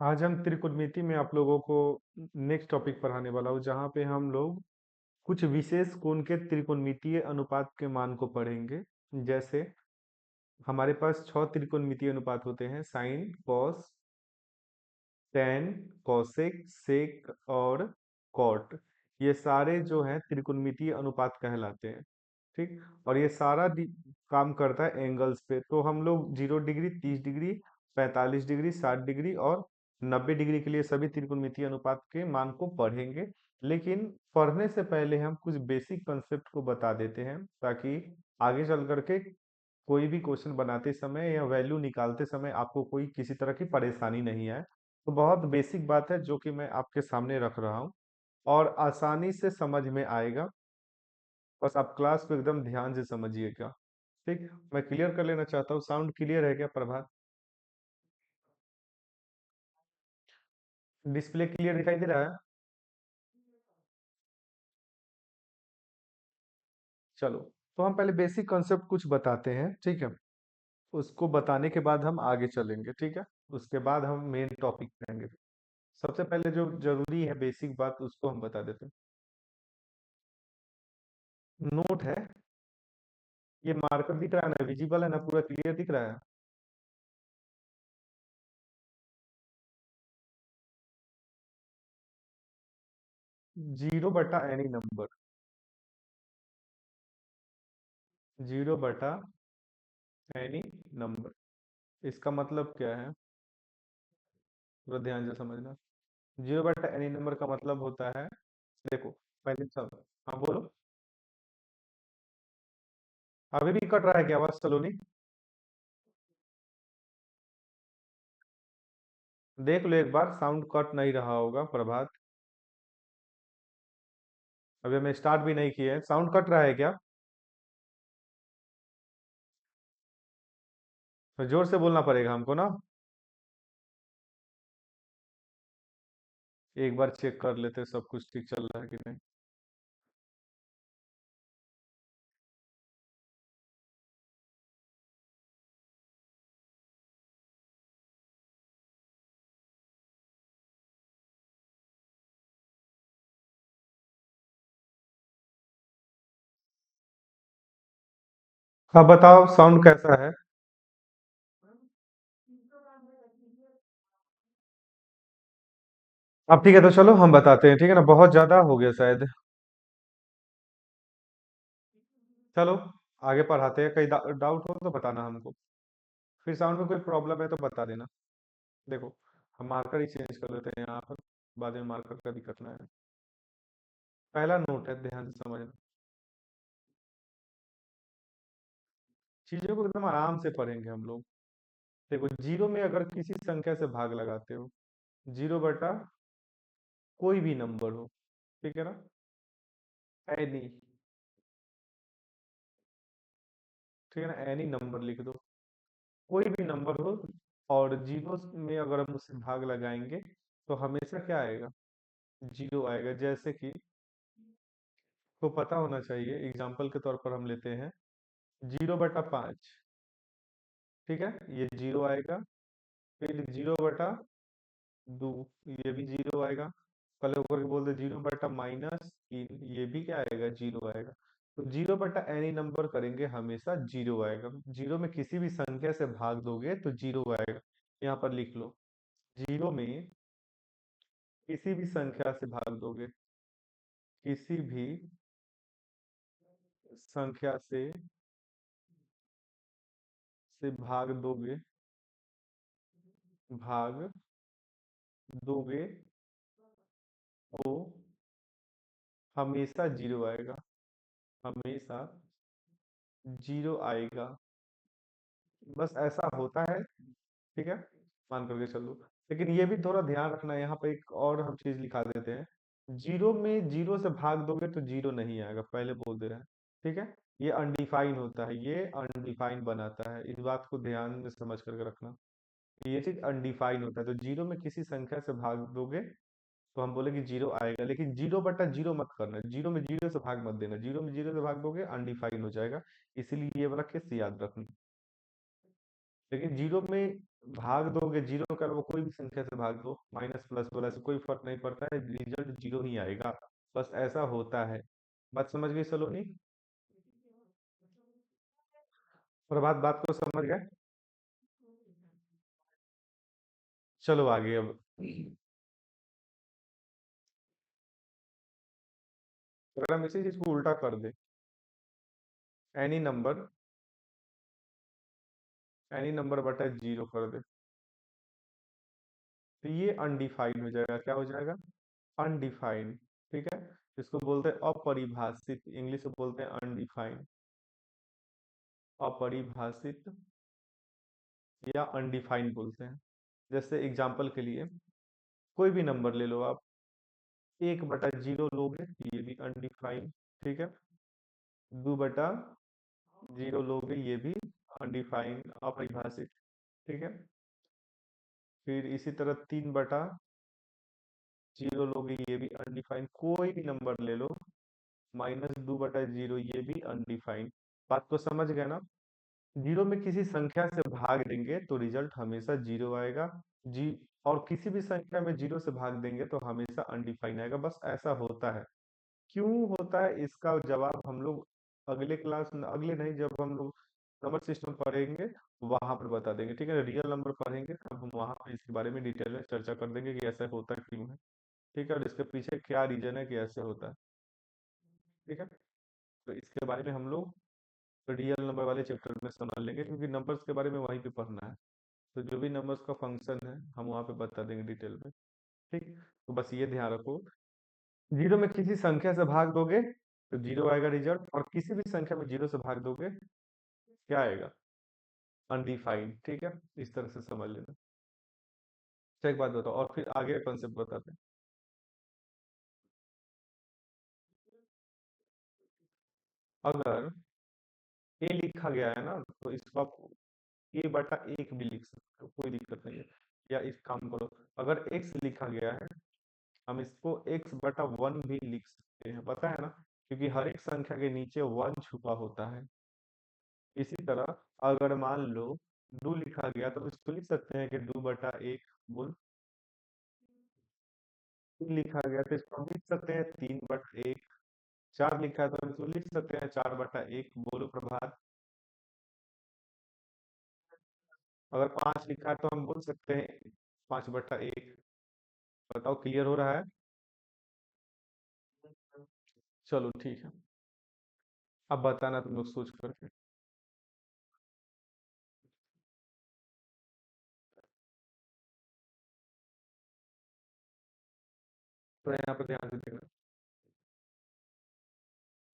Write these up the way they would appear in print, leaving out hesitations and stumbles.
आज हम त्रिकोणमिति में आप लोगों को नेक्स्ट टॉपिक पढ़ाने वाला हूँ, जहाँ पे हम लोग कुछ विशेष कोण के त्रिकोणमितीय अनुपात के मान को पढ़ेंगे। जैसे हमारे पास 6 त्रिकोणमितीय अनुपात होते हैं: साइन, कॉस, टेन, कॉसेक, सेक और कॉट। ये सारे जो हैं त्रिकोणमितीय अनुपात कहलाते हैं। ठीक। और ये सारा काम करता है एंगल्स पे। तो हम लोग 0 डिग्री, 30 डिग्री, 45 डिग्री, 60 डिग्री और 90 डिग्री के लिए सभी त्रिकोणमितीय अनुपात के मान को पढ़ेंगे। लेकिन पढ़ने से पहले हम कुछ बेसिक कंसेप्ट को बता देते हैं, ताकि आगे चल करके कोई भी क्वेश्चन बनाते समय या वैल्यू निकालते समय आपको कोई किसी तरह की परेशानी नहीं आए। तो बहुत बेसिक बात है जो कि मैं आपके सामने रख रहा हूँ, और आसानी से समझ में आएगा। बस आप क्लास को एकदम ध्यान से समझिएगा। ठीक। मैं क्लियर कर लेना चाहता हूँ। साउंड क्लियर है क्या प्रभात? डिस्प्ले क्लियर दिखाई दे रहा है? चलो, तो हम पहले बेसिक कॉन्सेप्ट कुछ बताते हैं, ठीक है। उसको बताने के बाद हम आगे चलेंगे, ठीक है। उसके बाद हम मेन टॉपिक पे आएंगे। सबसे पहले जो जरूरी है बेसिक बात, उसको हम बता देते हैं। नोट है, ये मार्कर दिख रहा है ना, विजिबल है ना, पूरा क्लियर दिख रहा है? 0/any number. 0/any नंबर, इसका मतलब क्या है? थोड़ा ध्यान से समझना। 0/any नंबर का मतलब होता है, देखो, पहले सब, हाँ बोलो। अभी भी कट रहा है क्या आवाज सलोनी? देख लो एक बार, साउंड कट नहीं रहा होगा प्रभात। अभी हमें स्टार्ट भी नहीं किए हैं, साउंड कट रहा है क्या? तो जोर से बोलना पड़ेगा हमको ना। एक बार चेक कर लेते सब कुछ ठीक चल रहा है कि नहीं। अब बताओ साउंड कैसा है? अब ठीक है, तो चलो हम बताते हैं, ठीक है ना, बहुत ज्यादा हो गया शायद। चलो आगे पढ़ाते हैं। कहीं डाउट हो तो बताना हमको। फिर साउंड में कोई प्रॉब्लम है तो बता देना। देखो, हम मार्कर ही चेंज कर लेते हैं यहाँ पर, बाद में मार्कर का दिक्कत ना है। पहला नोट है, ध्यान से समझना। चीजों को एकदम आराम से पढ़ेंगे हम लोग। देखो, जीरो में अगर किसी संख्या से भाग लगाते हो, 0 बटा कोई भी नंबर हो, ठीक है ना, एनी, ठीक है ना, एनी नंबर लिख दो, कोई भी नंबर हो। और जीरो में अगर हम उससे भाग लगाएंगे तो हमेशा क्या आएगा? जीरो आएगा। जैसे कि को पता होना चाहिए, एग्जाम्पल के तौर पर हम लेते हैं 0/5, ठीक है, ये जीरो आएगा। फिर 0/2, ये भी जीरो आएगा। कल होकर के बोलते 0/-3, ये भी क्या आएगा? जीरो आएगा। तो 0/any नंबर करेंगे हमेशा जीरो आएगा। जीरो में किसी भी संख्या से भाग दोगे तो जीरो आएगा। यहाँ पर लिख लो, जीरो में किसी भी संख्या से भाग दोगे, किसी भी संख्या से भाग दोगे तो हमेशा जीरो आएगा, हमेशा जीरो आएगा। बस ऐसा होता है, ठीक है, मान करके चलो। लेकिन ये भी थोड़ा ध्यान रखना, यहाँ पे एक और हम चीज लिखा देते हैं, जीरो में जीरो से भाग दोगे तो जीरो नहीं आएगा, पहले बोल दे रहे हैं, ठीक है। ये अनडिफाइन होता है, ये अनडिफाइन बनाता है, इस बात को ध्यान में समझ करके रखना। ये चीज अनडिफाइन होता है, तो जीरो में किसी संख्या से भाग दोगे तो हम बोले कि जीरो आएगा। लेकिन 0/0 मत करना, जीरो में जीरो से भाग मत देना, जीरो में जीरो से भाग दोगे अनडिफाइन हो जाएगा। इसीलिए ये वाला केस याद रखना। लेकिन जीरो में भाग दोगे, जीरो का वो कोई भी संख्या से भाग दो, माइनस प्लस वाला से कोई फर्क नहीं पड़ता है, रिजल्ट जीरो ही आएगा। बस ऐसा होता है। बात समझ गई सलोनी? प्रभात बात को समझ गए? चलो आगे अब। अगर हम इसी चीज को उल्टा कर दे, एनी नंबर बटा जीरो कर दे, तो ये अनडिफाइंड हो जाएगा। क्या हो जाएगा? अनडिफाइंड। ठीक है। इसको बोलते हैं अपरिभाषित, इंग्लिश में बोलते हैं अनडिफाइंड। अपरिभाषित या अनडिफाइंड बोलते हैं। जैसे एग्जाम्पल के लिए कोई भी नंबर ले लो आप, एक बटा जीरो लोगे, ये भी अनडिफाइंड। ठीक है। दो बटा जीरो लोगे, ये भी अनडिफाइंड, अपरिभाषित। ठीक है। फिर इसी तरह तीन बटा जीरो लोगे, ये भी अनडिफाइंड। कोई भी नंबर ले लो, माइनस दो बटा जीरो, ये भी अनडिफाइंड। बात को समझ गए ना? जीरो में किसी संख्या से भाग देंगे तो रिजल्ट हमेशा जीरो आएगा। जी। और किसी भी संख्या में जीरो से भाग देंगे तो हमेशा अनडिफाइंड आएगा। बस ऐसा होता है। क्यों होता है इसका जवाब हम लोग अगले क्लास में, अगले नहीं, जब हम लोग नंबर सिस्टम पढ़ेंगे वहां पर बता देंगे। ठीक है, रियल नंबर पढ़ेंगे तब हम वहां पर इसके बारे में डिटेल में चर्चा कर देंगे कि ऐसा होता क्यों है। ठीक है, और इसके पीछे क्या रीजन है कि ऐसे होता है। ठीक है। तो इसके बारे में हम लोग रियल नंबर वाले चैप्टर में समझ लेंगे, क्योंकि नंबर्स के बारे में वहीं पे पढ़ना है। तो जो भी नंबर्स का फंक्शन है हम वहाँ पे बता देंगे डिटेल में। ठीक। तो बस ये ध्यान रखो, जीरो में किसी संख्या से भाग दोगे तो जीरो आएगा रिजल्ट, और किसी भी संख्या में जीरो से भाग दोगे क्या आएगा? अनडिफाइंड। ठीक है। इस तरह से समझ लेना। अच्छा एक बात बताओ, और फिर आगे कॉन्सेप्ट बताते हैं। अगर ए लिखा गया है ना, तो इसको आप ए बटा एक भी लिख सकते हो, कोई दिक्कत नहीं है। या इस काम करो, अगर एक्स लिखा गया है, हम इसको एक्स बटा वन भी लिख सकते हैं, पता है ना? क्योंकि हर एक संख्या के नीचे वन छुपा होता है। इसी तरह अगर मान लो दो लिखा गया, तो इसको लिख सकते हैं कि दो बटा एक। बोल। तीन लिखा गया तो इसको हम लिख सकते हैं तीन बटा एक। चार लिखा है तो इसको लिख सकते हैं चार बटा एक। बोलो प्रभात। अगर पांच लिखा है तो हम बोल सकते हैं पांच बटा एक। बताओ, क्लियर हो रहा है? चलो ठीक है। अब बताना तुम लोग सोच करके। तो यहाँ पर ध्यान से देखना।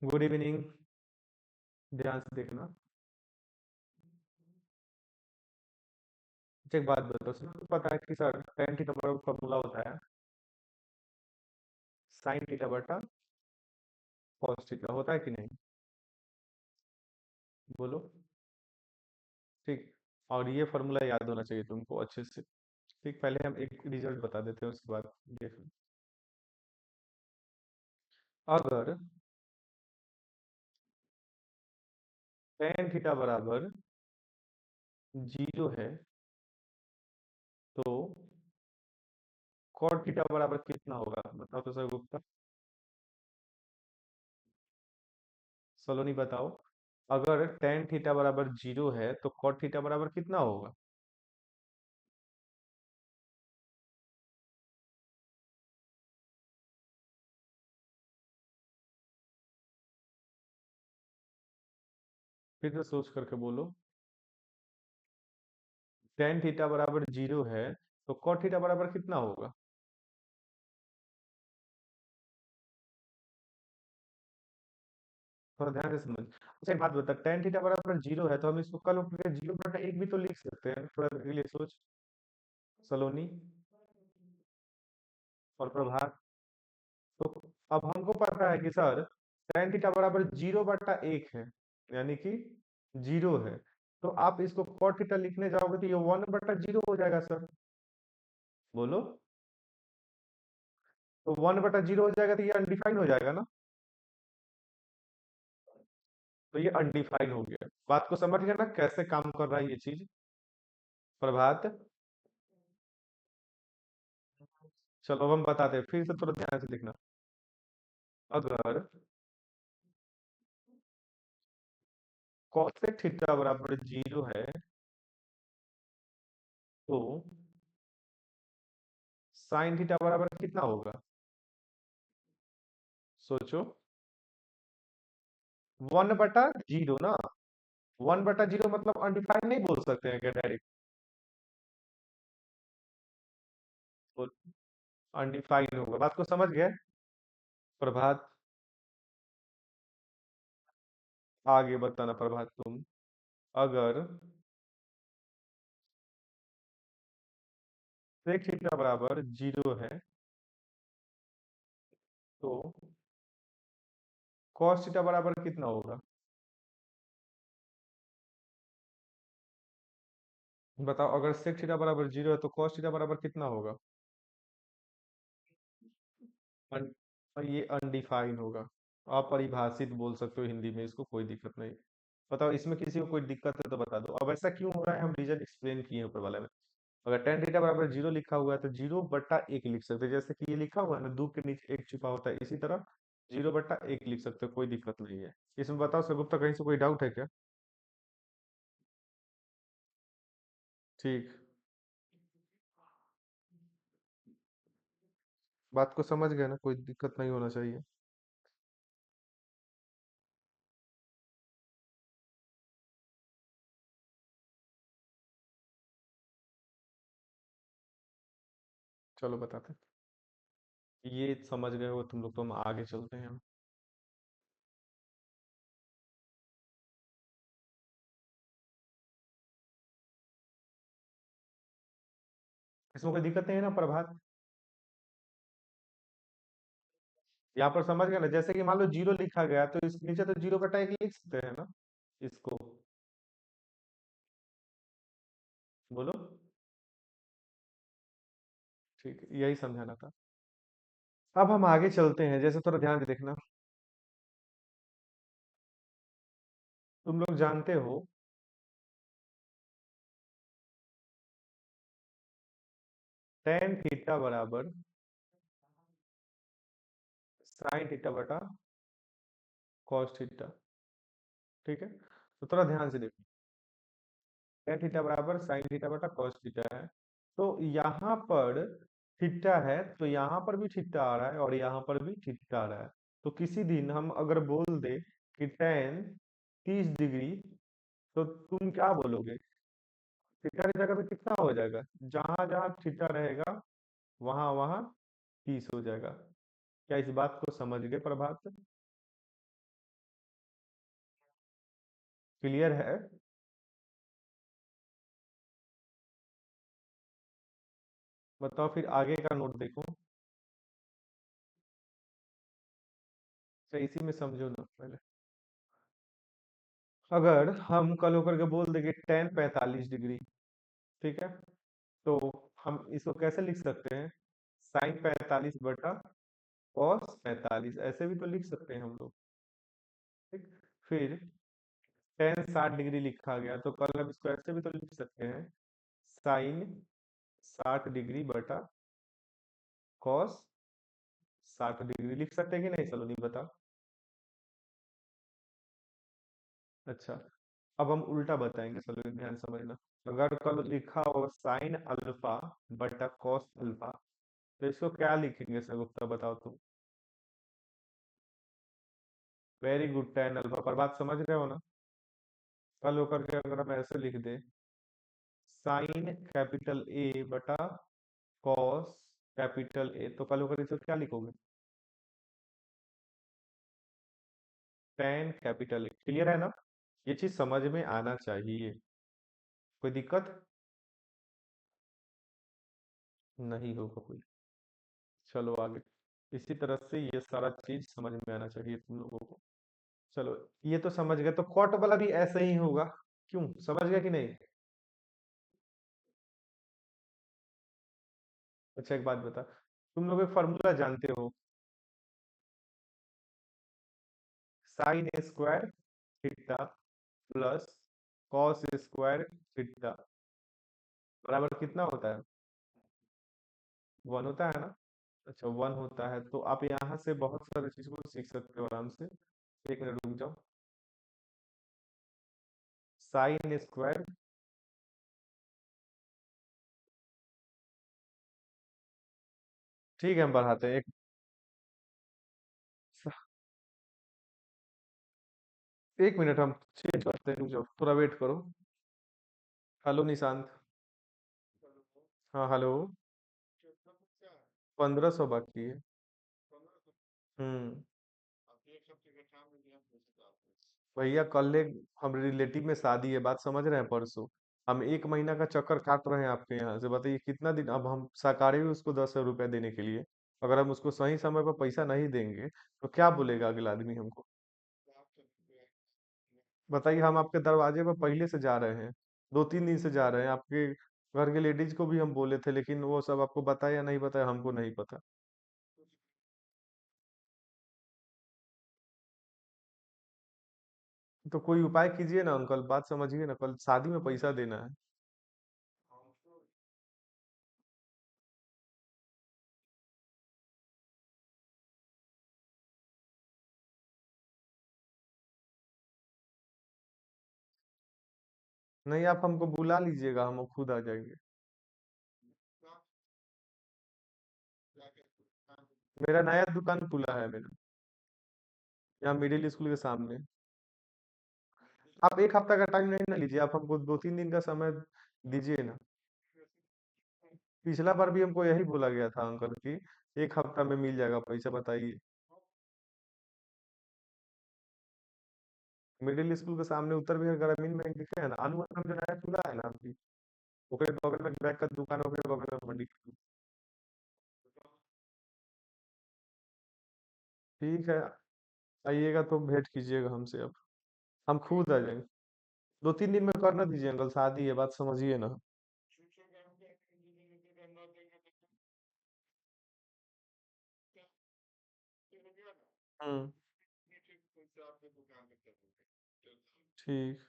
Good evening. ध्यान से देखना। अच्छा, एक बात बताओ, सुनो, तो पता है कि सर tan थीटा बराबर फॉर्मूला होता है साइन थीटा बटा कॉस थीटा, होता है कि नहीं? बोलो। ठीक। और ये फॉर्मूला याद होना चाहिए तुमको अच्छे से। ठीक, पहले हम एक रिजल्ट बता देते हैं, उसके बाद देख लो। अगर tan थीटा बराबर जीरो है तो cot थीटा बराबर कितना होगा? बताओ तो सर गुप्ता। सलोनी बताओ। अगर tan थीटा बराबर जीरो है तो cot थीटा बराबर कितना होगा? फिर से सोच करके बोलो। tan थीटा बराबर जीरो है तो cot थीटा बराबर कितना होगा? थोड़ा ध्यान से समझ। अच्छा एक बात बता, tan थीटा बराबर जीरो है तो हम इसको कल जीरो बटा एक भी तो लिख सकते हैं। थोड़ा देर के लिए सोच। सलोनी और प्रभात। तो अब हमको पता है कि सर tan थीटा बराबर जीरो बटा एक है, यानी कि जीरो है। तो आप इसको cot थीटा लिखने जाओगे तो ये वन बटा जीरो हो जाएगा सर। बोलो। तो वन बटा जीरो हो जाएगा तो ये अनडिफाइंड हो जाएगा ना? तो ये अनडिफाइंड हो गया। बात को समझ गया ना कैसे काम कर रहा है ये चीज? प्रभात। चलो अब हम बताते हैं, फिर से थोड़ा ध्यान से देखना। अगर cosec थीटा बराबर 0 है, तो साइन थीटा बराबर कितना होगा? सोचो। 1/0 ना। 1/0 मतलब अनडिफाइंड नहीं बोल सकते हैं क्या डायरेक्ट? अनडिफाइंड होगा, बात को समझ गए? प्रभात, आगे बताना प्रभात तुम। अगर sec थीटा बराबर 0 है, तो cos थीटा बराबर कितना होगा? बताओ, अगर sec थीटा बराबर 0 है तो cos थीटा बराबर कितना होगा? अन- और ये अनडिफाइन होगा। अपरिभाषित बोल सकते हो हिंदी में इसको, कोई दिक्कत नहीं। बताओ, इसमें किसी को कोई दिक्कत है तो बता दो। अब ऐसा क्यों हो रहा है, हम रीजन एक्सप्लेन किए हैं ऊपर वाले में। अगर tan थीटा बराबर 0 लिखा हुआ है तो 0/1 लिख सकते हैं, जैसे कि ये लिखा हुआ है ना, 2 के नीचे 1 छुपा होता है, इसी तरह 0/1 लिख सकते हो, कोई दिक्कत नहीं है। इसमें बताओ सर, कहीं से कोई डाउट है क्या? ठीक। बात को समझ गए ना, कोई दिक्कत नहीं होना चाहिए। चलो बताते हैं। ये समझ गए हो तुम लोग, तो हम आगे चलते हैं। इसमें कोई दिक्कत नहीं है ना प्रभात? यहाँ पर समझ गए ना, जैसे कि मान लो 0 लिखा गया तो इस नीचे तो 0/1 लिख सकते हैं ना इसको। बोलो। ठीक, यही समझाना था। अब हम आगे चलते हैं, जैसे थोड़ा ध्यान से देखना। तुम लोग जानते हो tan थीटा बराबर साइन थीटा बटा cos थीटा। ठीक है, तो थोड़ा ध्यान से देखो। tan थीटा बराबर साइन थीटा बटा cos थीटा है। तो यहाँ पर थीटा है, तो यहाँ पर भी थीटा आ रहा है और यहाँ पर भी थीटा आ रहा है। तो किसी दिन हम अगर बोल दे कि tan 30 डिग्री, तो तुम क्या बोलोगे? थीटा की जगह पे कितना हो जाएगा? जहां जहां थीटा रहेगा वहां वहां 30 हो जाएगा। क्या इस बात को समझ गए प्रभात? क्लियर है? बताओ, फिर आगे का नोट देखो। तो इसी में समझो ना पहले। अगर हम कल होकर के बोल देंगे tan 45 डिग्री, ठीक है, तो हम इसको कैसे लिख सकते हैं? sin 45/cos 45, ऐसे भी तो लिख सकते हैं हम लोग। ठीक। फिर tan 60 डिग्री लिखा गया, तो कल हम इसको ऐसे भी तो लिख सकते हैं, sin 60 डिग्री/cos 60 डिग्री लिख सकते हैं कि नहीं? चलो नहीं बता। अच्छा, अब हम उल्टा बताएंगे, चलो ध्यान से समझना। अगर कल लिखा हो sin α/cos α, तो इसको क्या लिखेंगे सर, बताओ तुम। वेरी गुड, tan α पर बात समझ रहे हो ना? कल होकर के अगर हम ऐसे लिख दे, sin A/cos A, तो कल होकर इसको क्या लिखोगे? tan A। क्लियर है ना? ये चीज समझ में आना चाहिए। कोई दिक्कत नहीं होगा कोई। चलो आगे। इसी तरह से ये सारा चीज समझ में आना चाहिए तुम लोगों को। चलो, ये तो समझ गए, तो कॉट वाला भी ऐसे ही होगा। क्यों, समझ गया कि नहीं? अच्छा, एक बात बता, तुम लोग एक फॉर्मूला जानते हो, sin² theta plus cos² theta. बराबर कितना होता है? 1 होता है ना? अच्छा 1 होता है, तो आप यहाँ से बहुत सारी चीज को सीख सकते हो आराम से। एक मिनट रुक जाओ। Sine square. ठीक है, हम बढ़ाते हैं। एक मिनट हम चेंज करते हैं, रुक जाओ, थोड़ा वेट करो। हेलो निशांत। हाँ हेलो। 1500 बाकी है। हम्म। भैया कल एक हम रिलेटिव में शादी है, बात समझ रहे हैं, परसों। हम 1 महीना का चक्कर काट रहे हैं आपके यहाँ से, बताइए कितना दिन अब हम सकारे भी उसको 10 रुपया देने के लिए। अगर हम उसको सही समय पर पैसा नहीं देंगे तो क्या बोलेगा अगला आदमी हमको? बताइए, हम आपके दरवाजे पर पहले से जा रहे हैं, 2-3 दिन से जा रहे हैं। आपके घर के लेडीज को भी हम बोले थे, लेकिन वो सब आपको बताया या नहीं बताया हमको नहीं पता। तो कोई उपाय कीजिए ना अंकल, बात समझिए ना, कल शादी में पैसा देना है। नहीं, आप हमको बुला लीजिएगा, हम खुद आ जाएंगे। मेरा नया दुकान खुला है मेरा, यहाँ मिडिल स्कूल के सामने। आप 1 हफ्ता का टाइम नहीं ना लीजिए, आप हमको 2-3 दिन का समय दीजिए ना। पिछला बार भी हमको यही बोला गया था अंकल कि 1 हफ्ता में मिल जाएगा पैसा, बताइए। मिडिल स्कूल के सामने उत्तर बिहार ग्रामीण बैंक दिखे है ना, अनुमान जो नया खुला है ना अभी, ओकरे बगल में बैग का दुकान, ओकरे बगल में मंडी। ठीक है, आइएगा तो भेंट कीजिएगा हमसे अब। हम खुद आ जाएंगे। 2-3 दिन में करना दीजिए अंकल, शादी है, बात समझिए ना। हम्म। ठीक।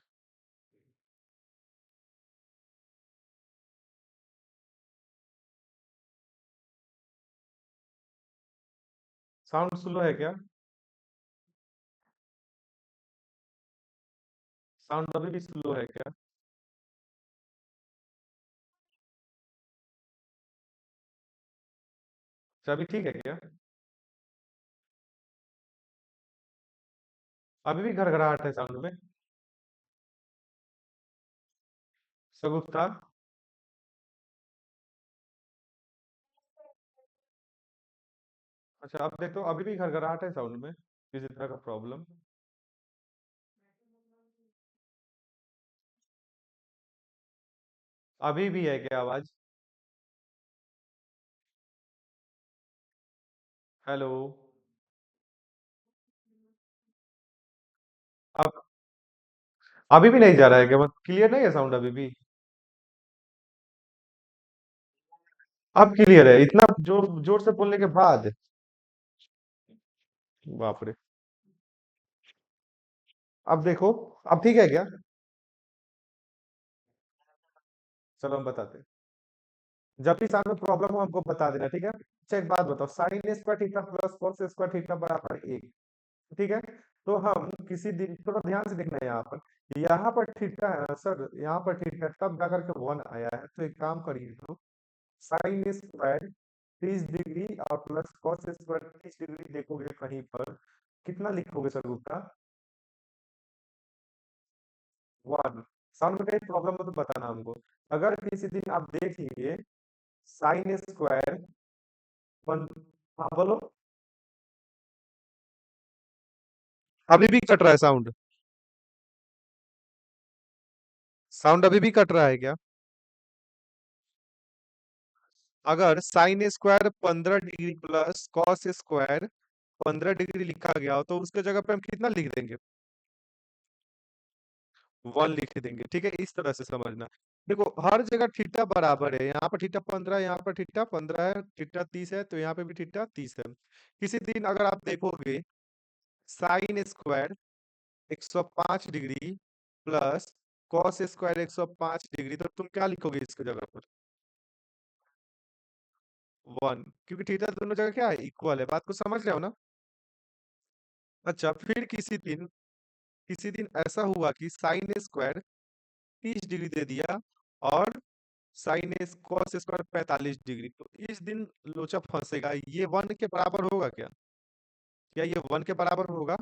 साउंड स्लो है क्या? साउंड अभी भी स्लो है क्या? अच्छा, अभी ठीक है क्या? अभी भी घड़घड़ाहट है साउंड में? सगुप्ता। अच्छा, अब देखो, अभी भी घड़घड़ाहट है साउंड में, किसी तरह का प्रॉब्लम? अभी भी है क्या आवाज? हेलो। अब अभी भी नहीं जा रहा है क्या? मतलब क्लियर नहीं है साउंड अभी भी? अब क्लियर है, इतना जोर जोर से बोलने के बाद? बाप रे। अब देखो, अब ठीक है क्या? चलो हम बताते हैं। जब भी सामने प्रॉब्लम हो हमको बता देना, ठीक है? अच्छा एक बात बताओ, sine square theta plus cos square theta बराबर 1, ठीक है? तो हम किसी दिन, थोड़ा ध्यान से देखना है यहाँ पर थीटा है ना सर, यहाँ पर थीटा तब जाकर के 1 आया है, तो एक काम करिए तो साइन स्क्वायर 30 डिग्री और प्लस कॉस स्क्वायर 30 डिग्री देखोगे कहीं पर, कितना लिखोगे सर उसका? 1। साउंड में कहीं प्रॉब्लम हो तो बताना हमको। अगर किसी दिन आप देखिए साइन स्क्वायर वन, हाँ बोलो। अभी भी कट रहा है साउंड? साउंड अभी भी कट रहा है क्या? अगर sine square 15 degree plus cos square 15 degree लिखा गया हो तो उसके जगह पे हम कितना लिख देंगे? 1 लिख देंगे, ठीक है? इस तरह से समझना। देखो हर जगह थीटा बराबर है, यहाँ पर थीटा 15, यहाँ पर थीटा 15 है, थीटा 30 है, तो यहाँ पे भी थीटा 30 है। किसी दिन अगर आप देखोगे sine square 105 degree plus cos square 105 degree, तो तुम क्या लिखोगे इसकी जगह पर? 1, क्योंकि थीटा दोनों जगह क्या है, इक्वल है। बात को समझ रहे हो ना? अच्छा, फिर किसी दिन ऐसा हुआ कि साइन स्क्वायर 30 डिग्री दे दिया, और साइन कॉस स्क्वायर 45 डिग्री, तो इस दिन लोचा फंसेगा। ये 1 के बराबर होगा क्या? क्या ये 1 के बराबर होगा?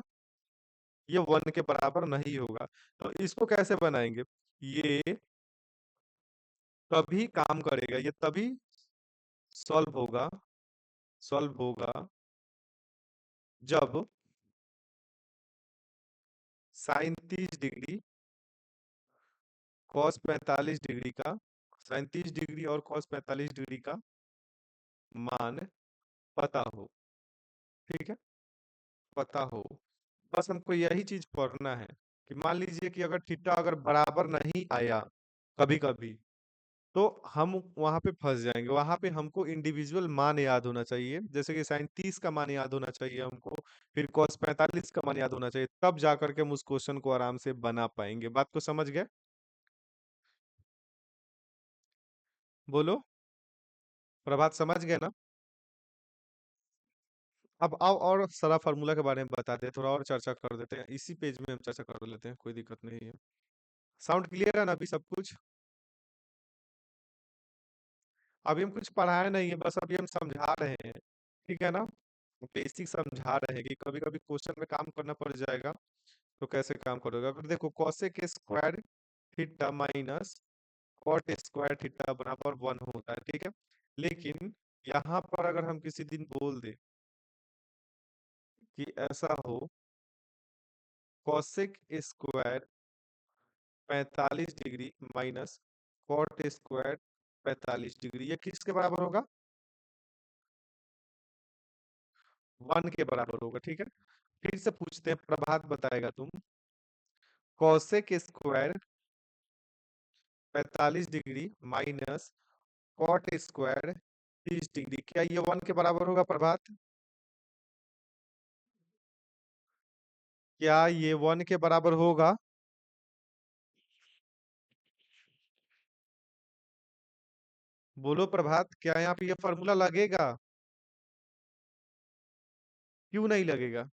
ये 1 के बराबर नहीं होगा। तो इसको कैसे बनाएंगे? ये तभी काम करेगा, ये तभी सॉल्व होगा, सॉल्व होगा जब साइन 30 डिग्री कॉस 45 डिग्री का, साइन 30 डिग्री और कॉस 45 डिग्री का मान पता हो। ठीक है, पता हो। बस हमको यही चीज पढ़ना है कि मान लीजिए कि अगर थीटा अगर बराबर नहीं आया कभी कभी, तो हम वहां पे फंस जाएंगे। वहां पे हमको इंडिविजुअल मान याद होना चाहिए, जैसे कि साइन 30 का मान याद होना चाहिए हमको, फिर कॉस 45 का मान याद होना चाहिए, तब जा करके हम उस क्वेश्चन को आराम से बना पाएंगे। बात को समझ गए? बोलो, प्रभात समझ गए ना? अब आओ और सारा फार्मूला के बारे में बताते हैं, थोड़ा और चर्चा कर देते हैं, इसी पेज में हम चर्चा कर लेते हैं, कोई दिक्कत नहीं है। साउंड क्लियर है ना अभी सब कुछ? अभी हम कुछ पढ़ाए नहीं है, बस अभी हम समझा रहे हैं। ठीक है ना? बेसिक समझा रहे हैं कि कभी कभी क्वेश्चन में काम करना पड़ जाएगा, तो कैसे काम करोगे। अगर देखो cosec square theta minus cot square theta बराबर 1 होता है, ठीक है। लेकिन यहाँ पर अगर हम किसी दिन बोल दे कि ऐसा हो, cosec square 45 degree minus cot square 45 degree, ये किसके बराबर होगा? 1 के बराबर होगा, ठीक है। फिर से पूछते हैं, प्रभात बताएगा तुम। Cosec square 45 degree minus cot square 30 degree, क्या ये 1 के बराबर होगा प्रभात? क्या ये 1 के बराबर होगा? बोलो प्रभात, क्या यहाँ पे ये फॉर्मूला लगेगा? क्यों नहीं लगेगा?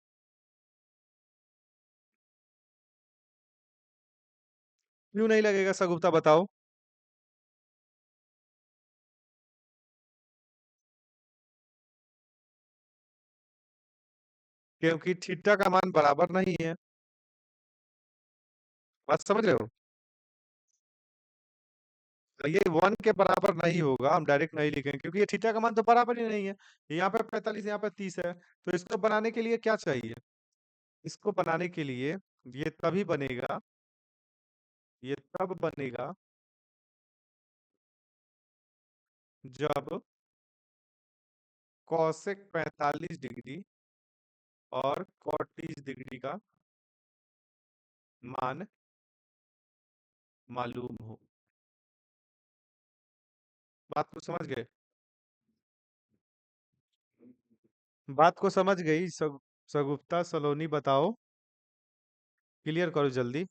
क्यों नहीं लगेगा सगुप्ता, बताओ। क्योंकि थीटा का मान बराबर नहीं है। बात समझ रहे हो? तो ये 1 के बराबर नहीं होगा, हम डायरेक्ट नहीं लिखेंगे, क्योंकि ये थीटा का मान तो बराबर ही नहीं है। यहाँ पे 45, यहाँ पे 30 है। तो इसको बनाने के लिए क्या चाहिए? इसको बनाने के लिए ये तभी बनेगा, ये तब बनेगा जब कॉसेक 45 डिग्री और कॉट 30 डिग्री का मान मालूम हो। बात को समझ गए? बात को समझ गई सगुप्ता सलोनी, बताओ, क्लियर करो जल्दी।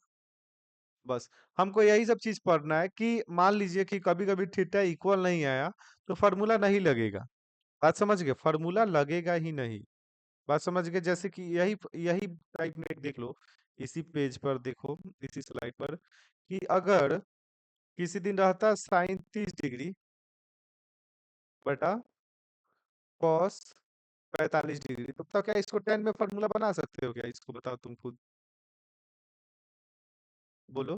बस हमको यही सब चीज पढ़ना है कि मान लीजिए कि कभी कभी थीटा इक्वल नहीं आया, तो फार्मूला नहीं लगेगा। बात समझ गए? फार्मूला लगेगा ही नहीं। बात समझ गए? जैसे कि यही यही टाइप में देख लो, इसी पेज पर देखो, इसी स्लाइड पर, कि अगर किसी दिन रहता साइन 30 डिग्री बटा कॉस 45 डिग्री, तो तब क्या इसको 10 में फार्मूला बना सकते हो क्या? इसको बताओ तुम खुद, बोलो,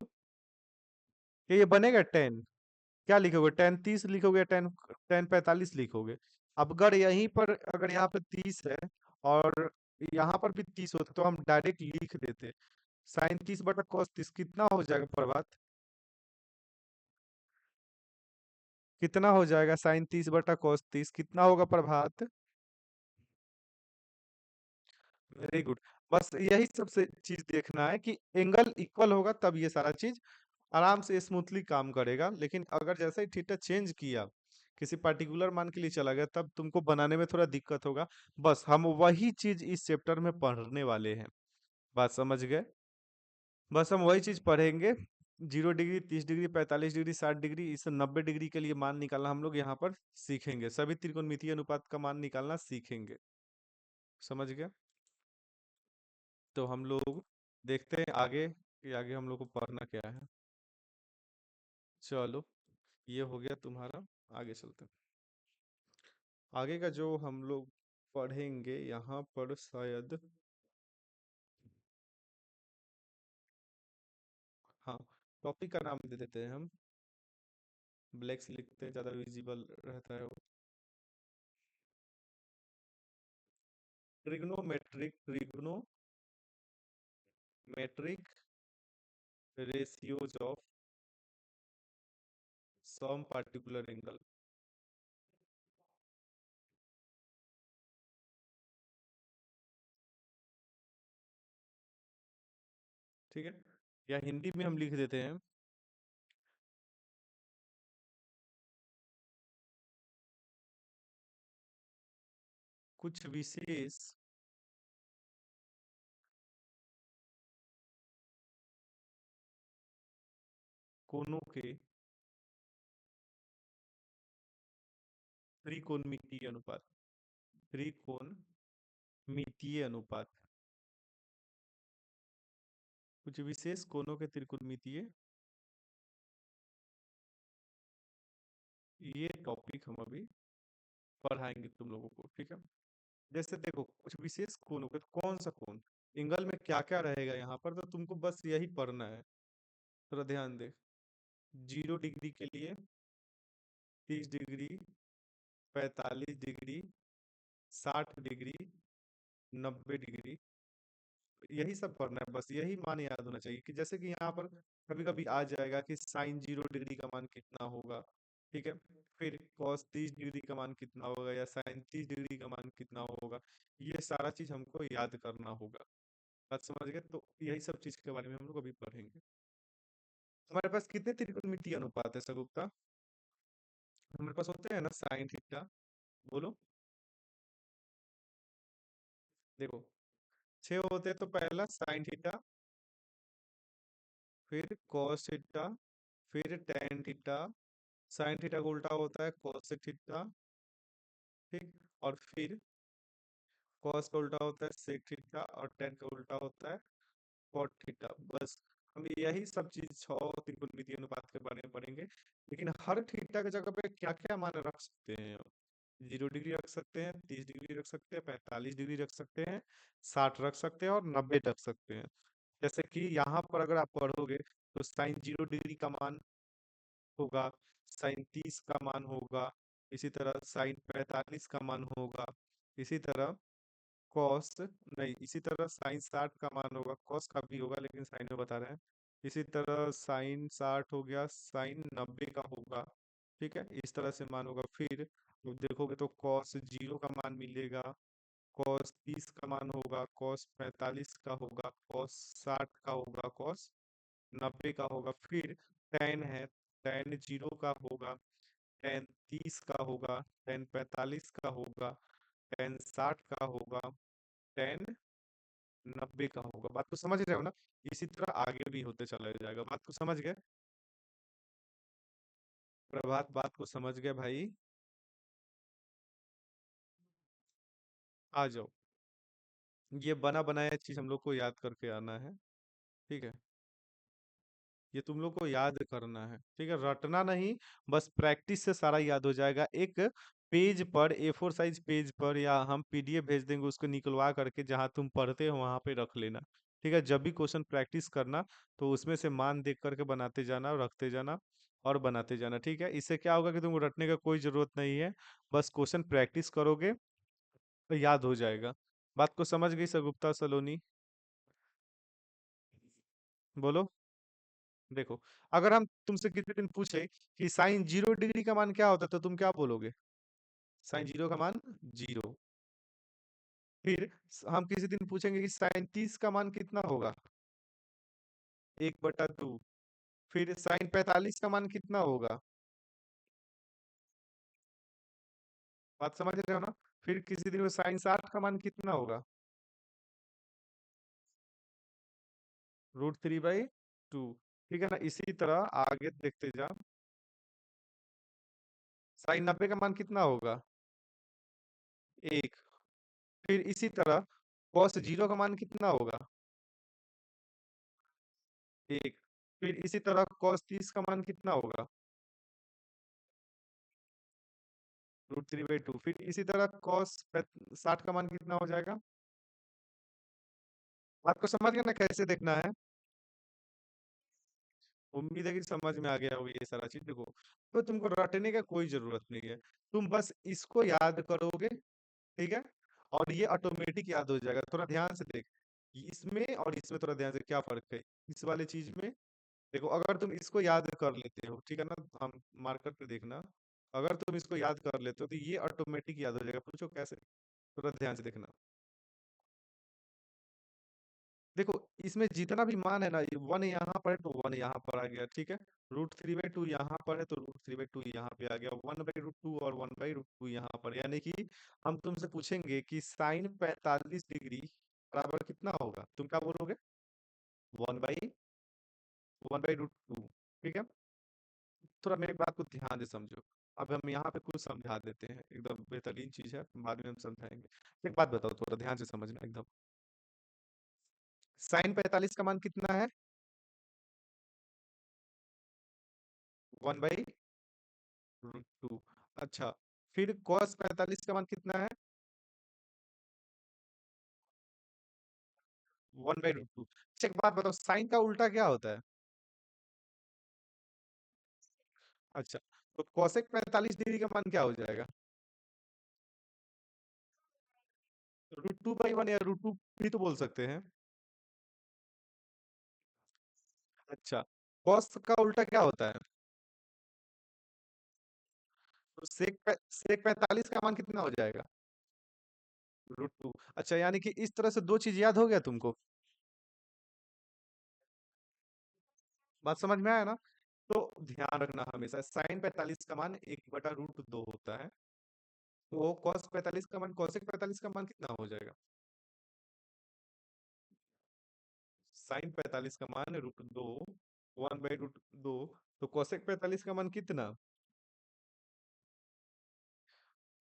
कि ये बनेगा 10? क्या लिखोगे, 10 30 लिखोगे, 10 10 45 लिखोगे? अब अगर यहीं पर, अगर यहाँ पर 30 है और यहाँ पर भी 30 होता, तो हम डायरेक्ट लिख देते साइन 30 बटा कॉस 30। कितना हो जाएगा प्रभात? कितना हो जाएगा साइन 30 बटा कॉस 30? कितना होगा प्रभात? Very good. बस यही सबसे चीज देखना है कि एंगल इक्वल होगा, तब ये सारा चीज आराम से स्मूथली काम करेगा। लेकिन अगर जैसे ही थीटा चेंज किया, किसी पर्टिकुलर मान के लिए चला गया, तब तुमको बनाने में थोड़ा दिक्कत होगा। बस हम वही चीज इस चैप्टर में पढ़ने वाले हैं। बात समझ गए? बस हम वही चीज पढ़ेंगे। 0 डिग्री, 30 डिग्री, 45 डिग्री, 60 डिग्री, इस 90 डिग्री के लिए मान निकालना हम लोग यहाँ पर सीखेंगे। सभी त्रिकोणमितीय अनुपात का मान निकालना सीखेंगे। समझ गया? तो हम लोग देखते हैं आगे कि आगे हम लोग को पढ़ना क्या है। चलो, ये हो गया तुम्हारा। आगे चलते हैं। आगे का जो हम लोग पढ़ेंगे यहाँ पर शायद, हाँ, टॉपिक का नाम दे देते हैं हम। ब्लैक से लिखते हैं, ज़्यादा विजिबल रहता है वो। Trigonometric ratios of some particular angle. ठीक है, या हिंदी में हम लिख देते हैं, कुछ विशेष कोणों के त्रिकोणमितीय अनुपात। त्रिकोणमितीय अनुपात, कुछ विशेष कोणों के त्रिकोणमितीय, ये टॉपिक हम अभी पढ़ाएंगे तुम लोगों को। ठीक है, जैसे देखो कुछ विशेष कोणों के, तो कौन सा कोण, एंगल में क्या क्या रहेगा यहाँ पर, तो तुमको बस यही पढ़ना है। थोड़ा ध्यान दे। 0 डिग्री के लिए 30 डिग्री, 45 डिग्री, 60 डिग्री, 90 डिग्री, यही सब पढ़ना है। बस यही मान याद होना चाहिए कि जैसे कि यहाँ पर कभी कभी आ जाएगा कि साइन 0 डिग्री का मान कितना होगा। ठीक है, फिर कॉस 30 डिग्री का मान कितना होगा, या साइन 30 डिग्री का मान कितना होगा। ये सारा चीज हमको याद करना होगा। बात समझ गए? तो यही सब चीज के बारे में हम लोग अभी पढ़ेंगे। हमारे पास कितने त्रिकोणमितीय अनुपात है सगुप्ता? हमारे पास होते हैं ना साइन थीटा। बोलो। देखो, 6 होते हैं। तो पहला साइन थीटा, फिर कॉस थीटा, फिर टेन थीटा, साइन थीटा का उल्टा होता है कोसेक थीटा। ठीक, और फिर कॉस का उल्टा होता है सेक थीटा, और टेन का उल्टा होता है कॉट थीटा। बस हम यही सब चीज 6 त्रिकोणमितीय अनुपात के बारे में पढ़ेंगे। लेकिन हर थीटा की जगह पे क्या क्या मान रख सकते हैं हम? 0 डिग्री रख सकते हैं, 30 डिग्री रख सकते हैं, 45 डिग्री रख सकते हैं, 60 रख सकते हैं, और 90 रख सकते हैं। जैसे कि यहाँ पर अगर आप पढ़ोगे तो साइन 0 डिग्री का मान होगा, साइन 30 का मान होगा, इसी तरह साइन 45 का मान होगा, इसी तरह कॉस, नहीं, इसी तरह साइन 60 का मान होगा, कॉस का भी होगा लेकिन साइन में बता रहे हैं। इसी तरह साइन 60 हो गया, साइन 90 का होगा। ठीक है, इस तरह से मान होगा। फिर अब देखोगे तो कॉस 0 का मान मिलेगा, कॉस 30 का मान होगा, कॉस 45 का होगा, कॉस 60 का होगा, कॉस 90 का होगा। फिर टेन है, टेन 0 का होगा, टेन 30 का होगा, टेन 45 का होगा, टेन 60 का होगा, टेन 90 का होगा। बात को समझ रहे हो ना? इसी तरह आगे भी होते चला जाएगा। बात को समझ गए? प्रभात, बात को समझ गए भाई? आ जाओ। ये बना बनाया चीज हम लोग को याद करके आना है। ठीक है, ये तुम लोग को याद करना है। ठीक है, रटना नहीं, बस प्रैक्टिस से सारा याद हो जाएगा। एक पेज पर, A4 साइज पेज पर, या हम PDF भेज देंगे, उसको निकलवा करके जहां तुम पढ़ते हो वहां पे रख लेना। ठीक है, जब भी क्वेश्चन प्रैक्टिस करना तो उसमें से मान देख करके बनाते जाना, रखते जाना और बनाते जाना। ठीक है, इससे क्या होगा कि तुमको रटने का कोई जरूरत नहीं है। बस क्वेश्चन प्रैक्टिस करोगे तो याद हो जाएगा। बात को समझ गई सगुप्ता सलोनी? बोलो। देखो, अगर हम तुमसे किसी दिन पूछे कि साइन 0 डिग्री का मान क्या होता है, तो तुम क्या बोलोगे? साइन 0 का मान 0। फिर हम किसी दिन पूछेंगे कि साइन 30 का मान कितना होगा? 1/2। फिर साइन 45 का मान कितना होगा? बात समझ रहे हो ना? फिर किसी दिन में साइन 60 का मान कितना होगा? √3/2। ठीक है ना। इसी तरह आगे देखते जाओ। साइन 90 का मान कितना होगा? 1। फिर इसी तरह कॉस 0 का मान कितना होगा? 1। फिर इसी तरह कॉस 30 का मान कितना होगा? √3/2। फिर इसी तरह कॉस 60 का मान कितना हो जाएगा? आपको समझ गया ना कैसे देखना है? उम्मीद है कि समझ में आ गया होगा ये सारा चीज। देखो, तो तुमको रटने का कोई जरूरत नहीं है। तुम बस इसको याद करोगे, ठीक है, और ये ऑटोमेटिक याद हो जाएगा। थोड़ा ध्यान से देख, इसमें और इसमें थोड़ा ध्यान से क्या फर्क है इस वाले चीज में। देखो, अगर तुम इसको याद कर लेते हो, ठीक है ना, हम मार्कर पे देखना। अगर तुम इसको याद कर लेते हो तो ये ऑटोमेटिक याद हो जाएगा। पूछो कैसे? थोड़ा ध्यान से देखना। देखो, इसमें जितना भी मान है ना, ये 1 यहाँ पर है तो 1 यहाँ पर आ गया, ठीक है। √3/2 यहाँ पर है तो √3/2 यहाँ पे आ गया। 1/√2 और 1/√2 यहाँ पर, यानी कि हम तुमसे पूछेंगे कि साइन 45 डिग्री बराबर कितना होगा, तुम क्या बोलोगे? 1/√2। ठीक है। थोड़ा मेरी बात को ध्यान से समझो। अब हम यहाँ पे कुछ समझा देते हैं, एकदम बेहतरीन चीज है, बाद में हम समझाएंगे। एक बात बताओ, थोड़ा ध्यान से समझना एकदम। साइन 45 का मान कितना है? 1/√2। अच्छा, फिर cos 45 का मान कितना है? 1/√2। अच्छा, एक बात बताओ, साइन का उल्टा क्या होता है? अच्छा, तो cosec 45 डिग्री का मान क्या हो जाएगा? √2/1 या √2 भी तो बोल सकते हैं। अच्छा, cos का उल्टा क्या होता है? तो sec 45 का मान कितना हो जाएगा? √2। अच्छा, यानी कि इस तरह से दो चीज याद हो गया तुमको। बात समझ में आया ना? तो ध्यान रखना, हमेशा साइन 45 का मान 1/√2 होता है। तो cos 45 का मान cosec 45 का मान कितना हो जाएगा? साइन 45 का मान √2, 1/√2। तो cosec 45 का मान कितना?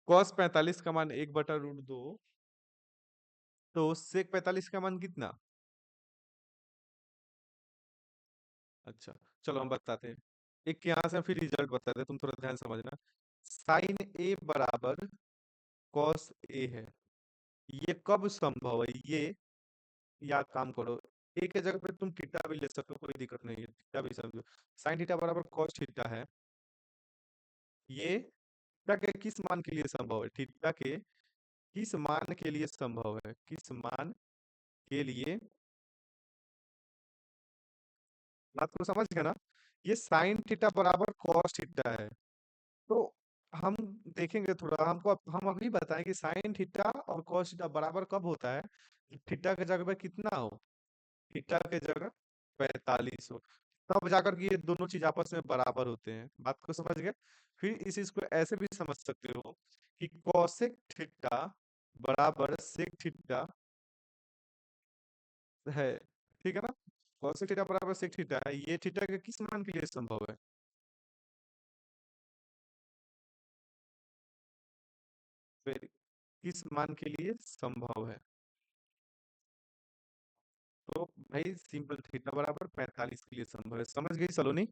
cos 45 का मान 1/√2। तो sec 45 का मान कितना? अच्छा, चलो हम बताते हैं। एक यहाँ से हम फिर रिजल्ट बताते हैं, तुम थोड़ा ध्यान से समझना। साइन ए बराबर cos ए है, ये कब संभव है? ये या काम करो, ए के जगह पे तुम थीटा भी ले सकते हो, कोई दिक्कत नहीं है, थीटा भी समझो। साइन थीटा बराबर cos थीटा है। ये थीटा के किस मान के लिए संभव है? थीटा के किस मान के लिए संभव है? किस मान के लिए? बात को समझ गए ना? ये साइन थीटा बराबर cos थीटा है। तो हम देखेंगे थोड़ा, हम अभी बताएं कि साइन थीटा और cos थीटा बराबर कब होता है? थीटा के जगह पे कितना हो? थीटा के जगह 45 हो, तब जाकर के ये दोनों चीज आपस में बराबर होते हैं। बात को समझ गए? फिर इस चीज को ऐसे भी समझ सकते हो कि cosec थीटा बराबर sec थीटा है, ठीक है ना। cosec थीटा बराबर sec थीटा है, ये थीटा के किस मान के लिए संभव है? फिर किस मान के लिए संभव है? तो भाई सिंपल, थीटा बराबर 45 के लिए संभव है। समझ गई सलोनी?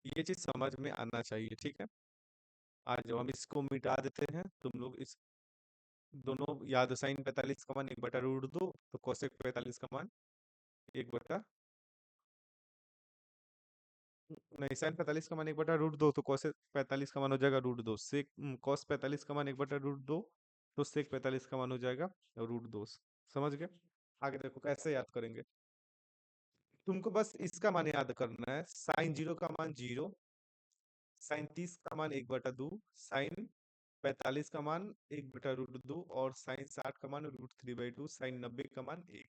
ये चीज समझ में आना चाहिए, ठीक है। आज जब हम इसको मिटा देते हैं, तुम लोग इस दोनों याद, साइन 45 का मान 1/√2, तो कोसेक 45 का मान 1 बटा, नहीं, साइन 45 का मान 1/√2, तो कोसेक 45 का मान हो जाएगा √2। सेक कॉस 45 का मान 1/√2, तो सेक 45 का मान हो जाएगा √2। समझ गए? आगे देखो कैसे याद करेंगे। तुमको बस इसका मान याद करना है। साइन 0 का मान 0, साइन 30 का मान 1/2, साइन 45 का मान 1/√2, और साइन 60 का मान √3/2, साइन 90 का मान 1।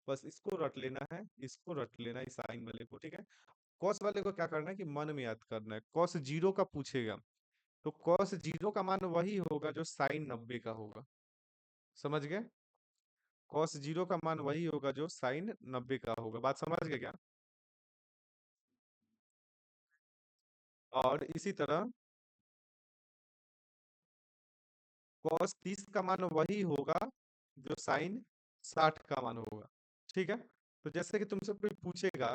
बस इसको रट लेना है, इसको रट लेना है, इस साइन वाले को, ठीक है। कॉस वाले को क्या करना है कि मन में याद करना है। कॉस 0 का पूछेगा तो कॉस 0 का मान वही होगा जो साइन 90 का होगा। समझ गए? कॉस जीरो का मान वही होगा जो साइन 90 का होगा। बात समझ गए क्या? और इसी तरह कॉस 30 का मान वही होगा जो साइन 60 का मान होगा। ठीक है, तो जैसे कि तुमसे कोई पूछेगा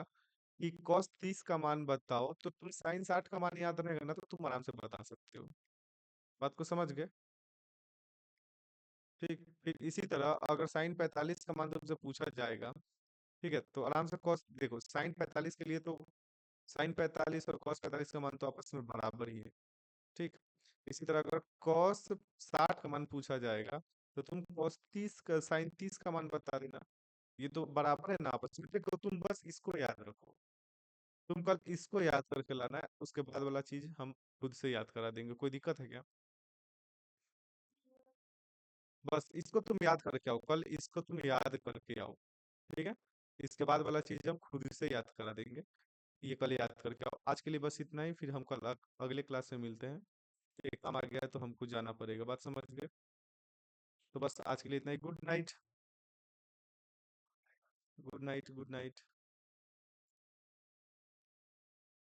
कि कॉस 30 का मान बताओ, तो तुम साइन 60 का मान याद रहेगा ना, तो तुम आराम से बता सकते हो। बात को समझ गए? ठीक, फिर इसी तरह अगर साइन 45 का मान तुमसे पूछा जाएगा, ठीक है, तो आराम से कॉस देखो, साइन 45 के लिए तो साइन 45 और कॉस 45 का मान तो आपस में बराबर ही है। ठीक, इसी तरह अगर कॉस 60 का मान पूछा जाएगा, तो तुम कॉस 30 का साइन 30 का मान बता देना। ये तो बराबर है ना आपस में। देखो तुम बस इसको याद रखो, तुम कल इसको याद करके लाना है, उसके बाद वाला चीज हम खुद से याद करा देंगे। कोई दिक्कत है क्या? बस इसको तुम याद करके आओ, कल इसको तुम याद करके आओ। ठीक है, इसके बाद वाला चीज हम खुद से याद करा देंगे। ये कल याद करके आओ। आज के लिए बस इतना ही, फिर हम कल अगले क्लास में मिलते हैं। एक काम आ गया है तो हमको जाना पड़ेगा। बात समझ गए? तो बस आज के लिए इतना ही। Good night. Good night. Good night.